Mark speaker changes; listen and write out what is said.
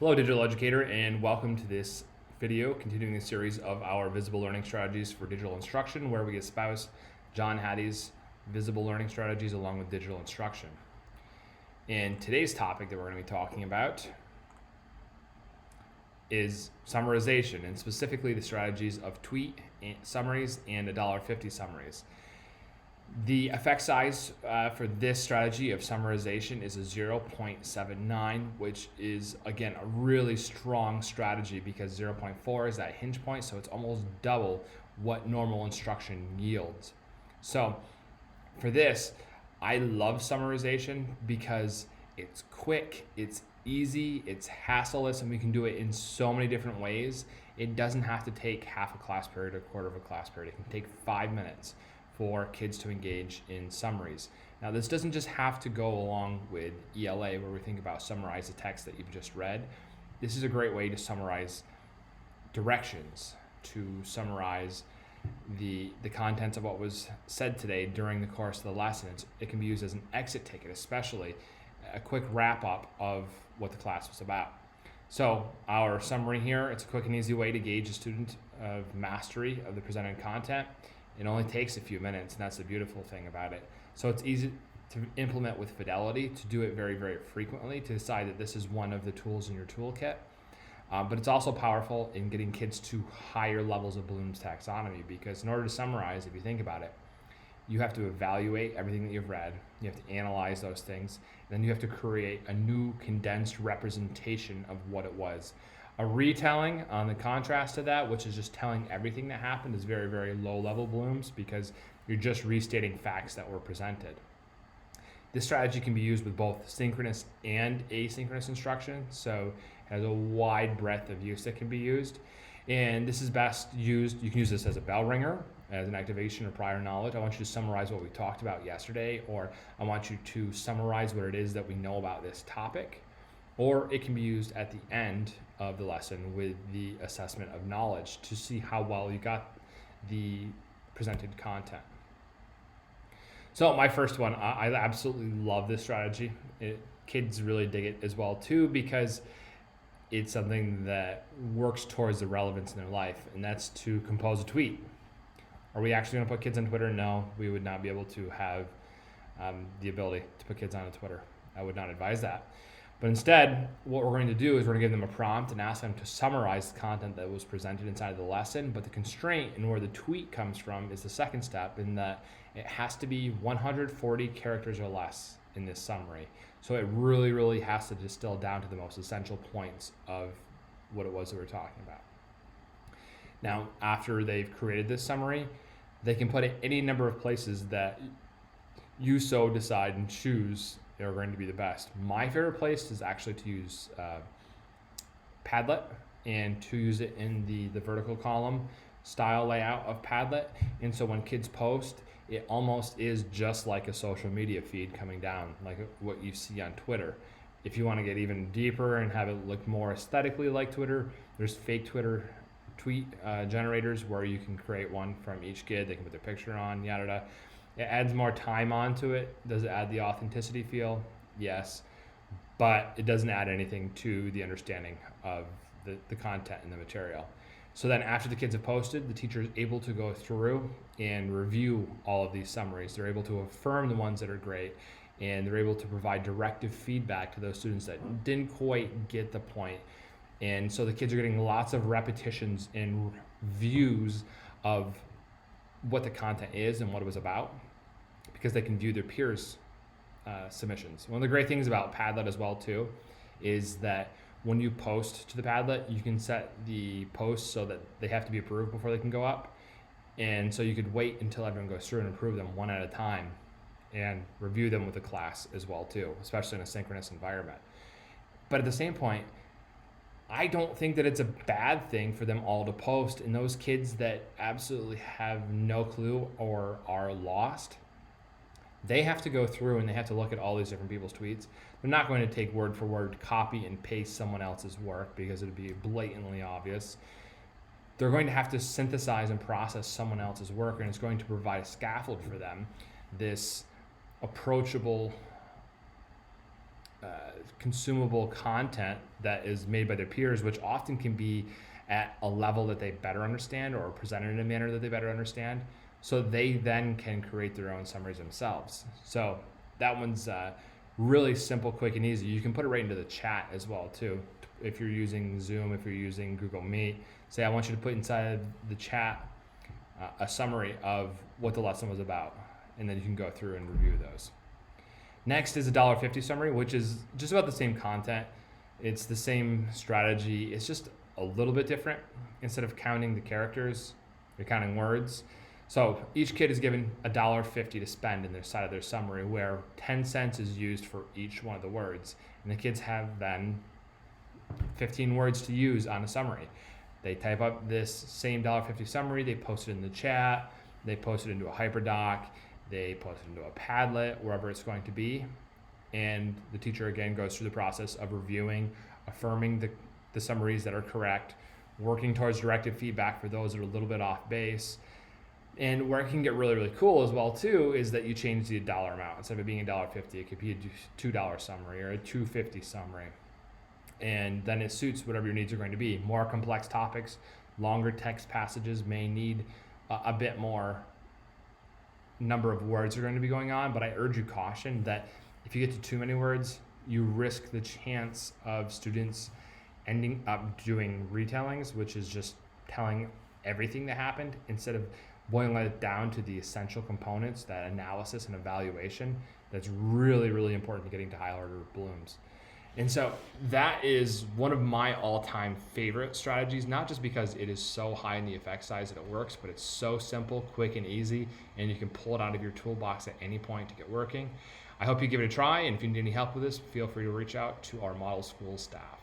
Speaker 1: Hello, digital educator, and welcome to this video continuing the series of our visible learning strategies for digital instruction, where we espouse John Hattie's visible learning strategies along with digital instruction. And today's topic that we're going to be talking about is summarization, and specifically the strategies of tweet summaries and $1.50 summaries. The effect size for this strategy of summarization is a 0.79, which is, again, a really strong strategy because 0.4 is that hinge point, so it's almost double what normal instruction yields. So for this, I love summarization because it's quick, it's easy, it's hassleless, and we can do it in so many different ways. It doesn't have to take half a class period or a quarter of a class period. It can take 5 minutes for kids to engage in summaries. Now, this doesn't just have to go along with ELA, where we think about summarize the text that you've just read. This is a great way to summarize directions, to summarize the contents of what was said today during the course of the lesson. It can be used as an exit ticket, especially a quick wrap up of what the class was about. So our summary here, it's a quick and easy way to gauge a student of mastery of the presented content. It only takes a few minutes, and that's the beautiful thing about it. So it's easy to implement with fidelity, to do it very, very frequently, to decide that this is one of the tools in your toolkit. But it's also powerful in getting kids to higher levels of Bloom's taxonomy, because in order to summarize, if you think about it, you have to evaluate everything that you've read, you have to analyze those things, and then you have to create a new condensed representation of what it was. A retelling, on the contrast to that, which is just telling everything that happened, is very, very low level Blooms, because you're just restating facts that were presented. This strategy can be used with both synchronous and asynchronous instruction, so it has a wide breadth of use that can be used. And this is best used, you can use this as a bell ringer, as an activation of prior knowledge. I want you to summarize what we talked about yesterday, or I want you to summarize what it is that we know about this topic. Or it can be used at the end of the lesson with the assessment of knowledge to see how well you got the presented content. So my first one, I absolutely love this strategy. Kids really dig it as well too, because it's something that works towards the relevance in their life, and that's to compose a tweet. Are we actually going to put kids on Twitter? No, we would not be able to have the ability to put kids on Twitter. I would not advise that. But instead, what we're going to do is we're going to give them a prompt and ask them to summarize the content that was presented inside of the lesson. But the constraint and where the tweet comes from is the second step, in that it has to be 140 characters or less in this summary. So it really, really has to distill down to the most essential points of what it was that we're talking about. Now, after they've created this summary, they can put it any number of places that you so decide and choose are going to be the best. My favorite place is actually to use Padlet, and to use it in the vertical column style layout of Padlet. And so when kids post, it almost is just like a social media feed coming down, like what you see on Twitter. If you want to get even deeper and have it look more aesthetically like Twitter, there's fake Twitter tweet generators where you can create one from each kid. They can put their picture on, yada yada. It adds more time onto it. Does it add the authenticity feel? Yes. But it doesn't add anything to the understanding of the content and the material. So then after the kids have posted, the teacher is able to go through and review all of these summaries. They're able to affirm the ones that are great, and they're able to provide directive feedback to those students that didn't quite get the point. And so the kids are getting lots of repetitions and views of what the content is and what it was about, because they can view their peers' submissions. One of the great things about Padlet as well too is that when you post to the Padlet, you can set the posts so that they have to be approved before they can go up. And so you could wait until everyone goes through and approve them one at a time, and review them with the class as well too, especially in a synchronous environment. But at the same point, I don't think that it's a bad thing for them all to post, and those kids that absolutely have no clue or are lost, they have to go through and they have to look at all these different people's tweets. They're not going to take word for word, copy and paste someone else's work, because it would be blatantly obvious. They're going to have to synthesize and process someone else's work, and it's going to provide a scaffold for them, this approachable consumable content that is made by their peers, which often can be at a level that they better understand or presented in a manner that they better understand. So they then can create their own summaries themselves. So that one's really simple, quick, and easy. You can put it right into the chat as well too. If you're using Zoom, if you're using Google Meet, say I want you to put inside the chat a summary of what the lesson was about, and then you can go through and review those. Next is a $1.50 summary, which is just about the same content. It's the same strategy. It's just a little bit different. Instead of counting the characters, you're counting words. So each kid is given $1.50 to spend in their side of their summary, where 10 cents is used for each one of the words. And the kids have then 15 words to use on a summary. They type up this same $1.50 summary, they post it in the chat, they post it into a hyperdoc, they post it into a Padlet, wherever it's going to be. And the teacher again goes through the process of reviewing, affirming the summaries that are correct, working towards directed feedback for those that are a little bit off base. And where it can get really, really cool as well too is that you change the dollar amount. Instead of it being $1.50, it could be a $2 summary or a $2.50 summary. And then it suits whatever your needs are going to be. More complex topics, longer text passages may need a bit more number of words are going to be going on, but I urge you caution that if you get to too many words, you risk the chance of students ending up doing retellings, which is just telling everything that happened instead of boiling it down to the essential components, that analysis and evaluation that's really, really important to getting to high order blooms. And so that is one of my all-time favorite strategies, not just because it is so high in the effect size that it works, but it's so simple, quick, and easy, and you can pull it out of your toolbox at any point to get working. I hope you give it a try, and if you need any help with this, feel free to reach out to our model school staff.